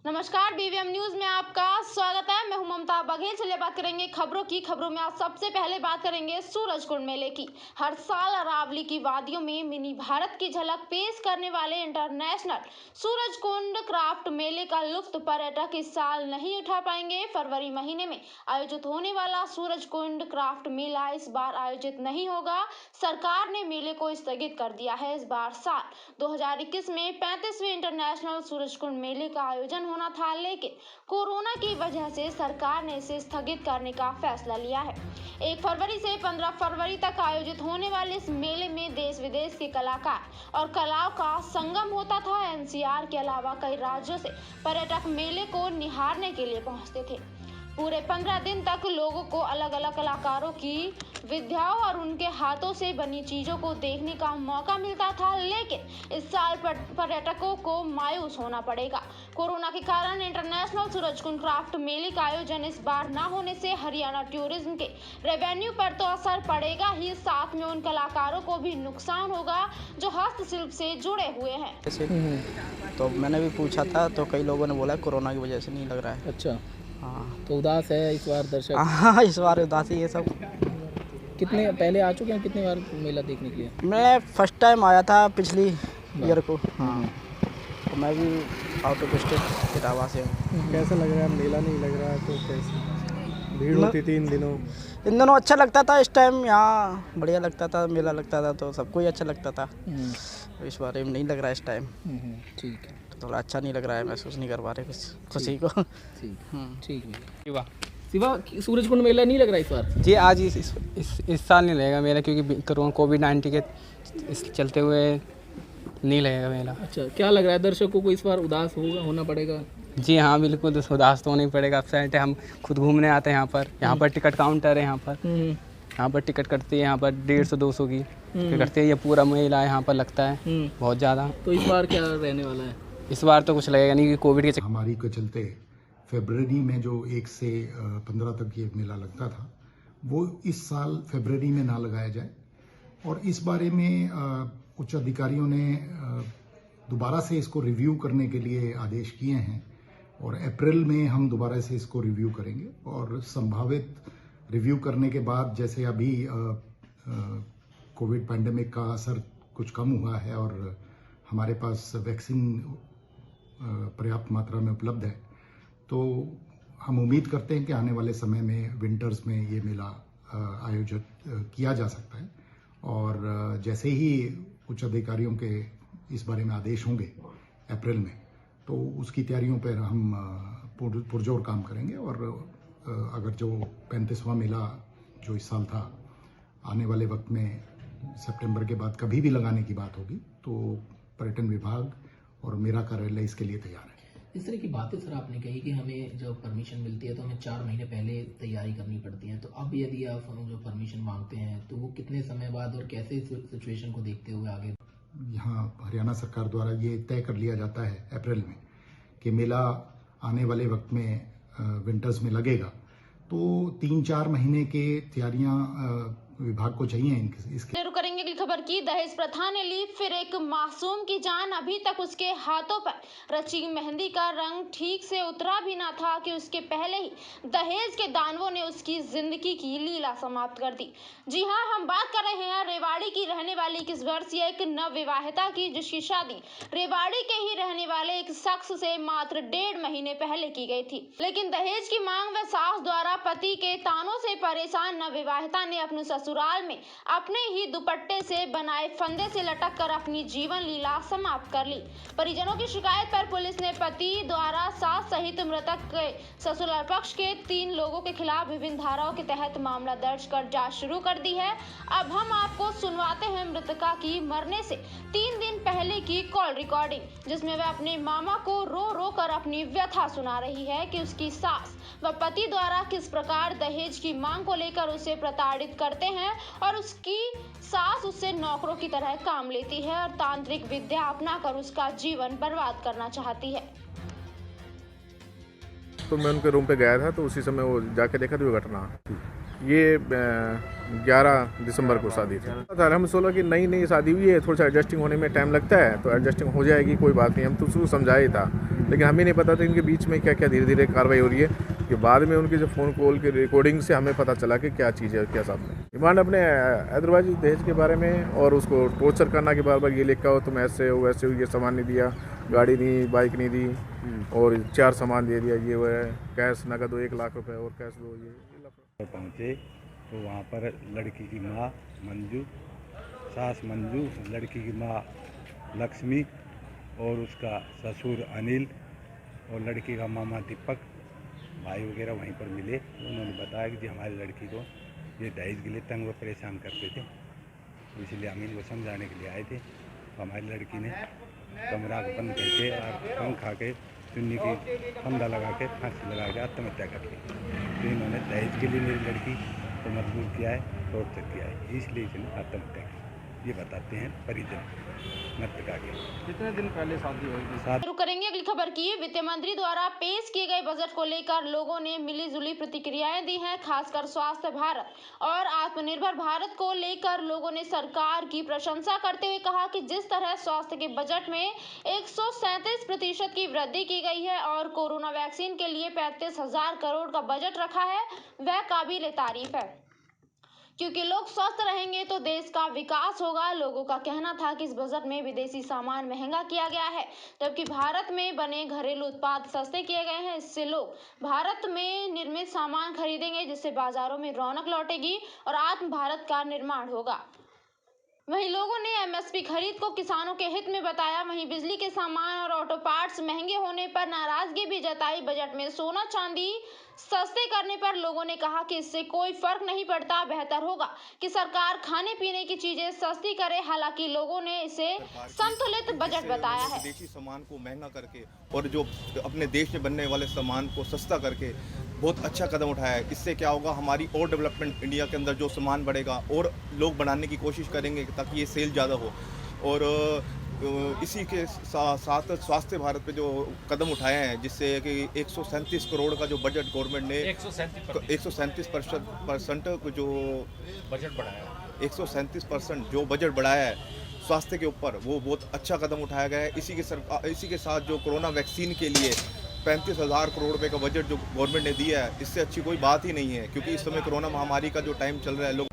नमस्कार, BVM news में आपका स्वागत है। मैं हूं ममता बघेल। चलिए बात करेंगे खबरों में आज सबसे पहले बात करेंगे सूरजकुंड मेले की। हर साल अरावली की वादियों में मिनी भारत की झलक पेश करने वाले इंटरनेशनल सूरजकुंड क्राफ्ट मेले का लुत्फ पर्यटक इस साल नहीं उठा पाएंगे। फरवरी महीने में आयोजित होने वाला सूरजकुंड क्राफ्ट मेला इस बार आयोजित नहीं होगा। सरकार ने मेले को स्थगित कर दिया है। इस बार साल 2021 में 35वें इंटरनेशनल सूरजकुंड मेले का आयोजन होना था, लेकिन कोरोना की वजह से सरकार ने इसे स्थगित करने का फैसला लिया है। 1 फरवरी से 15 फरवरी तक आयोजित होने वाले इस मेले में देश विदेश के कलाकार और कलाओं का संगम होता था। एनसीआर के अलावा कई राज्यों से पर्यटक मेले को निहारने के लिए पहुंचते थे। पूरे 15 दिन तक लोगों को अलग अलग कलाकारों की विधाओं और उनके हाथों से बनी चीजों को देखने का मौका मिलता था, लेकिन इस साल पर्यटकों को मायूस होना पड़ेगा। कोरोना के कारण इंटरनेशनल सूरजकुंड क्राफ्ट मेले का आयोजन इस बार न होने से हरियाणा टूरिज्म के रेवेन्यू पर तो असर पड़ेगा ही, साथ में उन कलाकारों को भी नुकसान होगा जो हस्तशिल्प से जुड़े हुए हैं। तो मैंने भी पूछा था तो कई लोगों ने बोला कोरोना की वजह से नहीं लग रहा है। अच्छा, हाँ, तो उदास है इस बार दर्शक? हाँ, इस बार उदासी ये सब। कितने पहले आ चुके हैं, कितनी बार मेला देखने के लिए? मैं फर्स्ट टाइम आया था पिछली ईयर को। हाँ, तो मैं भी आउट ऑफ स्टेट इटावा से हूँ। कैसा लग रहा है? मेला नहीं लग रहा है तो कैसे भीड़ होती थी इन दिनों अच्छा लगता था। इस टाइम यहाँ बढ़िया लगता था, मेला लगता था तो सबको ही अच्छा लगता था। इस बार नहीं लग रहा है इस टाइम। ठीक है, तो थोड़ा अच्छा नहीं लग रहा है, महसूस नहीं कर पा रहे कुछ खुशी को। ठीक है। शिवा, सूरजकुंड मेला नहीं लग रहा इस बार? जी, आज इस साल नहीं लगेगा मेला, क्योंकि कोविड-19 के चलते हुए नहीं लगेगा मेला। अच्छा, क्या लग रहा है दर्शकों को इस बार उदास होना पड़ेगा? जी हाँ, बिल्कुल उदास तो होना ही पड़ेगा। अपसेंट है, हम खुद घूमने आते हैं यहाँ पर टिकट काउंटर है यहाँ पर टिकट कटती है, यहाँ पर 150-200 की कटती है। ये पूरा मेला यहाँ पर लगता है बहुत ज़्यादा। तो इस बार क्या रहने वाला है? इस बार तो कुछ लगेगा नहीं, कि कोविड के महामारी के चलते फरवरी में जो 1 से 15 तक ये मेला लगता था, वो इस साल फरवरी में ना लगाया जाए। और इस बारे में उच्च अधिकारियों ने दोबारा से इसको रिव्यू करने के लिए आदेश किए हैं और अप्रैल में हम दोबारा से इसको रिव्यू करेंगे। और संभावित रिव्यू करने के बाद, जैसे अभी कोविड पैंडेमिक का असर कुछ कम हुआ है और हमारे पास वैक्सीन पर्याप्त मात्रा में उपलब्ध है, तो हम उम्मीद करते हैं कि आने वाले समय में विंटर्स में ये मेला आयोजित किया जा सकता है। और जैसे ही उच्च अधिकारियों के इस बारे में आदेश होंगे अप्रैल में, तो उसकी तैयारियों पर हम पुरजोर काम करेंगे। और अगर जो 35वां मेला जो इस साल था, आने वाले वक्त में सितंबर के बाद कभी भी लगाने की बात होगी, तो पर्यटन विभाग और मेरा कार्यालय इसके लिए तैयार है। इस तरह की बातें सर आपने कही कि हमें जब परमिशन मिलती है तो हमें 4 महीने पहले तैयारी करनी पड़ती है, तो अब यदि आप जो परमिशन मांगते हैं तो वो कितने समय बाद और कैसे सिचुएशन को देखते हुए आगे? यहाँ हरियाणा सरकार द्वारा ये तय कर लिया जाता है अप्रैल में कि मेला आने वाले वक्त में विंटर्स में लगेगा, तो 3-4 महीने के तैयारियां विभाग को चाहिए इसके। करेंगे अगली खबर की। दहेज प्रथा ने ली फिर एक मासूम की जान। अभी तक उसके हाथों पर रची मेहंदी का रंग ठीक से उतरा भी ना था कि उसके पहले ही दहेज के दानवों ने उसकी जिंदगी की लीला समाप्त कर दी। जी हाँ, हम बात कर रहे हैं रेवाड़ी की रहने वाली 21 वर्षीय एक नवविवाहिता की, जिसकी शादी रेवाड़ी के ही रहने वाले एक शख्स से मात्र 1.5 महीने पहले की गई थी। लेकिन दहेज की मांग व सास द्वारा पति के तानों से परेशान नवविवाहिता ने अपने ससुराल में अपने ही दुपट्टे से बनाए फंदे से लटक कर अपनी जीवन लीला समाप्त कर ली। परिजनों की शिकायत पर पुलिस ने पति द्वारा सास सहित मृतक के ससुराल पक्ष के 3 लोगों के खिलाफ विभिन्न धाराओं के तहत मामला दर्ज कर जांच शुरू कर दी है। अब हम आपको सुनवाते हैं मृतका की मरने से 3 दिन पहले की कॉल रिकॉर्डिंग, जिसमें वह अपने मामा को रो रो कर अपनी व्यथा सुना रही है कि उसकी सास व पति द्वारा किस प्रकार दहेज की मांग को लेकर उसे प्रताड़ित करते हैं और उसकी सास उससे नौकरों की तरह काम लेती है और तांत्रिक विद्या अपनाकर उसका जीवन बर्बाद करना चाहती है। तो मैं उनके रूम पे गया था, तो उसी समय वो जाके देखा तो ये घटना थी। ये 11 दिसंबर को शादी थी। हम सोचा कि नई शादी हुई है, थोड़ा सा एडजस्टिंग होने में टाइम लगता है, तो एडजस्टिंग हो जाएगी, कोई बात नहीं। हम तो उसको समझाया ही था, लेकिन हमें नहीं पता था इनके बीच में क्या क्या धीरे धीरे कार्रवाई हो रही है, कि बाद में उनके जो फ़ोन कॉल की रिकॉर्डिंग से हमें पता चला कि क्या चीज़ है, क्या साथ में डिमांड अपने हैदराबादी दहेज के बारे में, और उसको टॉर्चर करना कि बार बार ये लिखा हो तुम ऐसे हो वैसे हो, ये सामान नहीं दिया, गाड़ी नहीं, बाइक नहीं दी, और 4 सामान दे दिया, ये वो है, कैश नकद दो 1 लाख रुपए और कैश दो, ये पहुँचे तो वहाँ पर लड़की की माँ मंजू, सास मंजू, लड़की की माँ लक्ष्मी और उसका ससुर अनिल और लड़की का मामा दीपक, भाई वगैरह वहीं पर मिले। उन्होंने बताया कि जी हमारी लड़की को ये दहेज के लिए तंग व परेशान करते थे, इसलिए हम इनको समझाने के लिए आए थे। तो हमारी लड़की ने कमरा को बंद करके और पंखा के चुन्नी की फंदा लगा के फांसी लगा के आत्महत्या कर ली। तो इन्होंने दहेज के लिए मेरी लड़की को मजबूर किया है, टॉर्चर किया है, इसलिए इसने आत्महत्या की। ये बताते हैं परिजन मृतका के। कितने दिन पहले शादी हुई? शुरू करेंगे अगली खबर की। वित्त मंत्री द्वारा पेश किए गए बजट को लेकर लोगों ने मिलीजुली प्रतिक्रियाएं दी हैं। खासकर स्वास्थ्य भारत और आत्मनिर्भर भारत को लेकर लोगों ने सरकार की प्रशंसा करते हुए कहा कि जिस तरह स्वास्थ्य के बजट में 137% की वृद्धि की गई है और कोरोना वैक्सीन के लिए 35,000 करोड़ का बजट रखा है, वह काबिल तारीफ है, क्योंकि लोग स्वस्थ रहेंगे तो देश का विकास होगा। लोगों का कहना था कि इस बजट में विदेशी सामान महंगा किया गया है, जबकि भारत में बने घरेलू उत्पाद सस्ते किए गए हैं। इससे लोग भारत में निर्मित सामान खरीदेंगे, जिससे बाजारों में रौनक लौटेगी और आत्म भारत का निर्माण होगा। वहीं लोगों ने एमएसपी खरीद को किसानों के हित में बताया। वहीं बिजली के सामान और ऑटो पार्ट्स महंगे होने पर नाराजगी भी जताई। बजट में सोना चांदी सस्ते करने पर लोगों ने कहा कि इससे कोई फर्क नहीं पड़ता, बेहतर होगा कि सरकार खाने पीने की चीजें सस्ती करे। हालांकि लोगों ने इसे संतुलित बजट बताया है। विदेशी सामान को महंगा करके और जो अपने देश में बनने वाले सामान को सस्ता करके बहुत अच्छा कदम उठाया है। इससे क्या होगा, हमारी और डेवलपमेंट इंडिया के अंदर जो सामान बढ़ेगा और लोग बनाने की कोशिश करेंगे ताकि ये सेल ज़्यादा हो। और इसी के साथ स्वास्थ्य भारत पे जो कदम उठाए हैं, जिससे कि 137 करोड़ का जो बजट गवर्नमेंट ने 137% जो बजट बढ़ाया, 137% जो बजट बढ़ाया है स्वास्थ्य के ऊपर, वो बहुत अच्छा कदम उठाया गया है। इसी के साथ जो कोरोना वैक्सीन के लिए 35,000 करोड़ रुपए का बजट जो गवर्नमेंट ने दिया है, इससे अच्छी कोई बात ही नहीं है, क्योंकि इस समय कोरोना महामारी का जो टाइम चल रहा है। लोग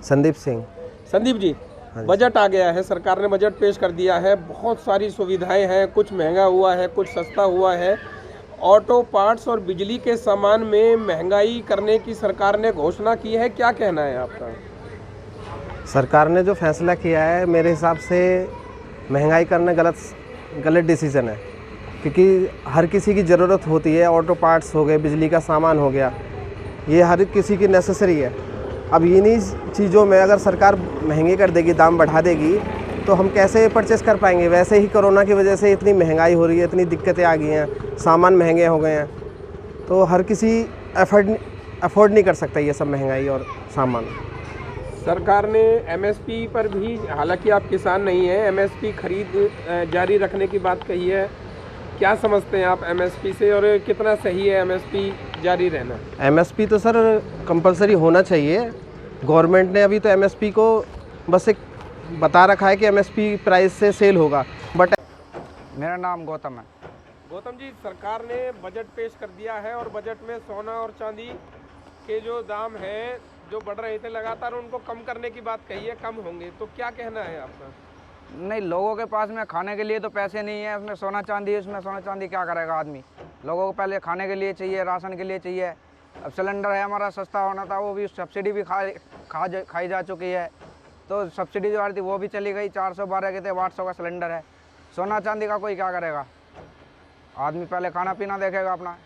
संदीप जी, बजट आ गया है, सरकार ने बजट पेश कर दिया है, बहुत सारी सुविधाएं हैं, कुछ महंगा हुआ है, कुछ सस्ता हुआ है। ऑटो पार्ट्स और बिजली के सामान में महंगाई करने की सरकार ने घोषणा की है, क्या कहना है आपका? सरकार ने जो फैसला किया है, मेरे हिसाब से महंगाई करना गलत डिसीज़न है, क्योंकि हर किसी की ज़रूरत होती है। ऑटो पार्ट्स हो गए, बिजली का सामान हो गया, ये हर किसी की नेसेसरी है। अब इन्हीं चीज़ों में अगर सरकार महंगी कर देगी, दाम बढ़ा देगी, तो हम कैसे परचेस कर पाएंगे? वैसे ही कोरोना की वजह से इतनी महंगाई हो रही है, इतनी दिक्कतें आ गई हैं, सामान महंगे हो गए हैं, तो हर किसी अफोर्ड नहीं कर सकता ये सब महंगाई और सामान। सरकार ने एमएसपी पर भी, हालांकि आप किसान नहीं हैं, एमएसपी खरीद जारी रखने की बात कही है, क्या समझते हैं आप एमएसपी से, और कितना सही है एमएसपी जारी रहना? एमएसपी तो सर कंपलसरी होना चाहिए। गवर्नमेंट ने अभी तो एमएसपी को बस एक बता रखा है कि एमएसपी प्राइस से सेल होगा, बट मेरा नाम गौतम है। गौतम जी, सरकार ने बजट पेश कर दिया है और बजट में सोना और चांदी के जो दाम हैं, जो बढ़ रहे थे लगातार, उनको कम करने की बात कही है, कम होंगे, तो क्या कहना है आपका? नहीं, लोगों के पास में खाने के लिए तो पैसे नहीं है, उसमें सोना चांदी है, उसमें सोना चांदी क्या करेगा आदमी? लोगों को पहले खाने के लिए चाहिए, राशन के लिए चाहिए। अब सिलेंडर है हमारा, सस्ता होना था, वो भी सब्सिडी भी खाई जा चुकी है, तो सब्सिडी जो आ रही थी वो भी चली गई। 412 के थे, 800 का सिलेंडर है। सोना चांदी का कोई क्या करेगा? आदमी पहले खाना पीना देखेगा अपना,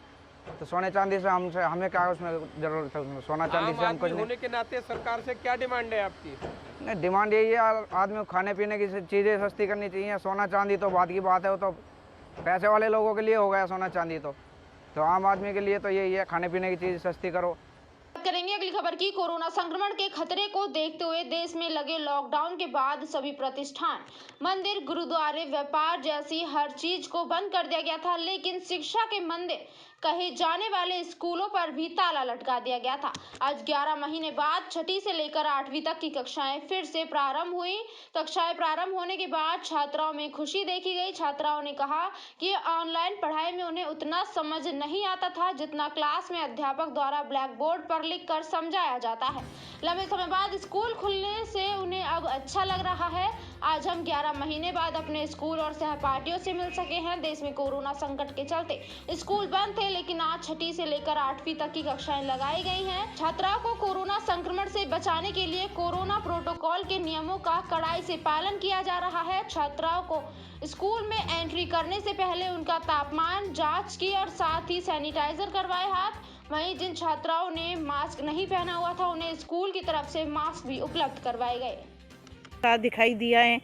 तो सोने चांदी से हमें क्या उसमें ज़रूरत है? उसमें सोना चांदी से हम कुछ नहीं। होने के नाते सरकार से क्या डिमांड है आपकी? नहीं, डिमांड यही है, आदमी को खाने पीने की चीज़ें सस्ती करनी चाहिए। सोना चांदी तो बात की बात है, वो तो पैसे वाले लोगों के लिए हो गया सोना चांदी, तो आम आदमी के लिए तो यही है, खाने पीने की चीज़ सस्ती करो। करेंगे अगली खबर की कोरोना संक्रमण के खतरे को देखते हुए देश में लगे लॉकडाउन के बाद सभी प्रतिष्ठान, मंदिर, गुरुद्वारे, व्यापार जैसी हर चीज को बंद कर दिया गया था। लेकिन शिक्षा के मंदिर कहे जाने वाले स्कूलों पर भी ताला लटका दिया गया था। आज 11 महीने बाद छठी से लेकर 8वीं तक की कक्षाएं फिर से प्रारंभ हुई। कक्षाएं प्रारंभ होने के बाद छात्राओं में खुशी देखी गई। छात्राओं ने कहा कि ऑनलाइन पढ़ाई में उन्हें उतना समझ नहीं आता था जितना क्लास में अध्यापक द्वारा ब्लैक बोर्ड पर लिखकर समझाया जाता है। लंबे समय बाद स्कूल खुलने से उन्हें अब अच्छा लग रहा है। आज हम 11 महीने बाद अपने स्कूल और सहपाठियों से मिल सके हैं। देश में कोरोना संकट के चलते स्कूल बंद थे, लेकिन आज छठी से लेकर 8वीं तक की कक्षाएं लगाई गई हैं। छात्राओं को कोरोना संक्रमण से बचाने के लिए कोरोना प्रोटोकॉल के नियमों का कड़ाई से पालन किया जा रहा है। छात्राओं को स्कूल में एंट्री करने से पहले उनका तापमान जांच की और साथ ही सैनिटाइजर करवाए हाथ। वहीं जिन छात्राओं ने मास्क नहीं पहना हुआ था उन्हें स्कूल की तरफ से मास्क भी उपलब्ध करवाए गए। दिखाई दिया है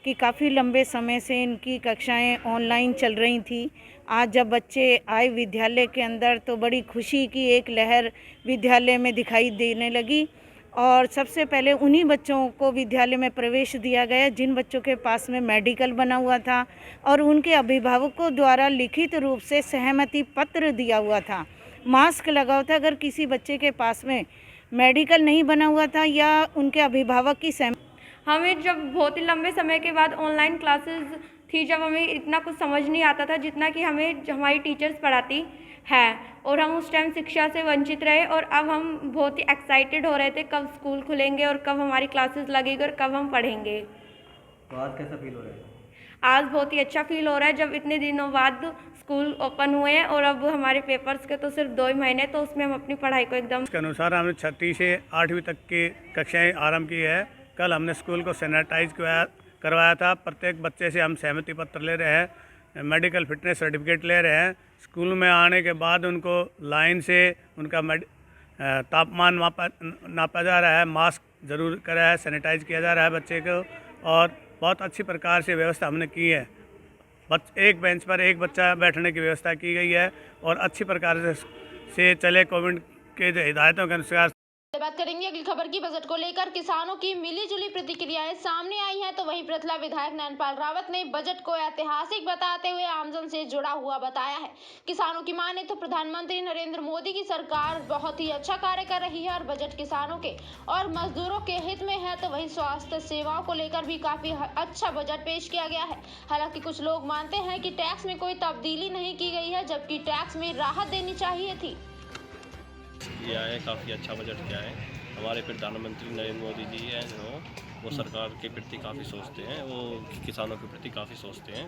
कि काफ़ी लंबे समय से इनकी कक्षाएं ऑनलाइन चल रही थी। आज जब बच्चे आए विद्यालय के अंदर तो बड़ी खुशी की एक लहर विद्यालय में दिखाई देने लगी और सबसे पहले उन्हीं बच्चों को विद्यालय में प्रवेश दिया गया जिन बच्चों के पास में मेडिकल बना हुआ था और उनके अभिभावकों द्वारा लिखित रूप से सहमति पत्र दिया हुआ था, मास्क लगा हुआ था। अगर किसी बच्चे के पास में मेडिकल नहीं बना हुआ था या उनके अभिभावक की हमें जब बहुत ही लंबे समय के बाद ऑनलाइन क्लासेस थी, जब हमें इतना कुछ समझ नहीं आता था जितना कि हमें हमारी टीचर्स पढ़ाती है और हम उस टाइम शिक्षा से वंचित रहे और अब हम बहुत ही एक्साइटेड हो रहे थे कब स्कूल खुलेंगे और कब हमारी क्लासेस लगेगी और कब हम पढ़ेंगे। तो आज कैसा फील हो रहा है? आज बहुत ही अच्छा फील हो रहा है जब इतने दिनों बाद स्कूल ओपन हुए हैं और अब हमारे पेपर्स के तो सिर्फ 2 ही महीने, तो उसमें हम अपनी पढ़ाई को एकदम के अनुसार हमने छठी से 8वीं तक की कक्षाएँ आरम्भ की है। कल हमने स्कूल को सैनिटाइज करवाया था। प्रत्येक बच्चे से हम सहमति पत्र ले रहे हैं, मेडिकल फिटनेस सर्टिफिकेट ले रहे हैं। स्कूल में आने के बाद उनको लाइन से उनका तापमान नापा जा रहा है, मास्क ज़रूर करा है, सैनिटाइज किया जा रहा है बच्चे को और बहुत अच्छी प्रकार से व्यवस्था हमने की है। एक बेंच पर एक बच्चा बैठने की व्यवस्था की गई है और अच्छी प्रकार से चले कोविड के जो हिदायतों के अनुसार। बात करेंगे अगली खबर की। बजट को लेकर किसानों की मिलीजुली प्रतिक्रियाएं सामने आई हैं, तो वहीं पृथला विधायक नैनपाल रावत ने बजट को ऐतिहासिक बताते हुए आमजन से जुड़ा हुआ बताया है। किसानों की माने तो प्रधानमंत्री नरेंद्र मोदी की सरकार बहुत ही अच्छा कार्य कर रही है और बजट किसानों के और मजदूरों के हित में है। तो वहीं स्वास्थ्य सेवाओं को लेकर भी काफी अच्छा बजट पेश किया गया है। हालांकि कुछ लोग मानते हैं कि टैक्स में कोई तब्दीली नहीं की गई है, जबकि टैक्स में राहत देनी चाहिए थी। किया है, काफ़ी अच्छा बजट किया है। हमारे प्रधानमंत्री नरेंद्र मोदी जी हैं जो वो सरकार के प्रति काफ़ी सोचते हैं, वो किसानों के प्रति काफ़ी सोचते हैं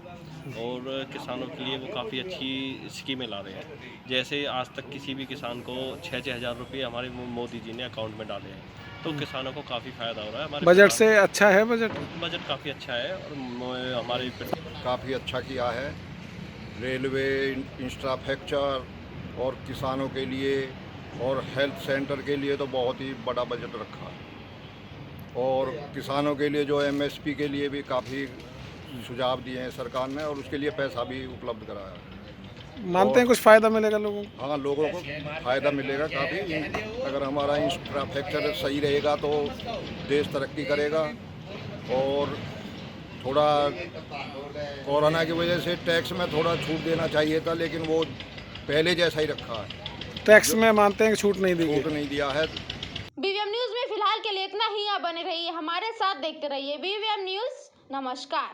और किसानों के लिए वो काफ़ी अच्छी स्कीमें ला रहे हैं। जैसे आज तक किसी भी किसान को 6-6 हज़ार रुपये हमारे मोदी जी ने अकाउंट में डाले हैं, तो किसानों को काफ़ी फ़ायदा हो रहा है। हमारे बजट से अच्छा है, बजट काफ़ी अच्छा है और हमारे काफ़ी अच्छा किया है। रेलवे, इंफ्रास्ट्रक्चर और किसानों के लिए और हेल्थ सेंटर के लिए तो बहुत ही बड़ा बजट रखा है और किसानों के लिए जो MSP के लिए भी काफ़ी सुझाव दिए हैं सरकार ने और उसके लिए पैसा भी उपलब्ध कराया है। मानते हैं कुछ फ़ायदा मिलेगा लोगों को? हाँ, लोगों को फ़ायदा मिलेगा काफ़ी। अगर हमारा इंफ्रास्ट्रक्चर सही रहेगा तो देश तरक्की करेगा और थोड़ा कोरोना की वजह से टैक्स में थोड़ा छूट देना चाहिए था, लेकिन वो पहले जैसा ही रखा है। टैक्स में मानते हैं कि छूट नहीं दिया है। BVM न्यूज में फिलहाल के लिए इतना ही। आप बने रहिए हमारे साथ, देखते रहिए BVM न्यूज। नमस्कार।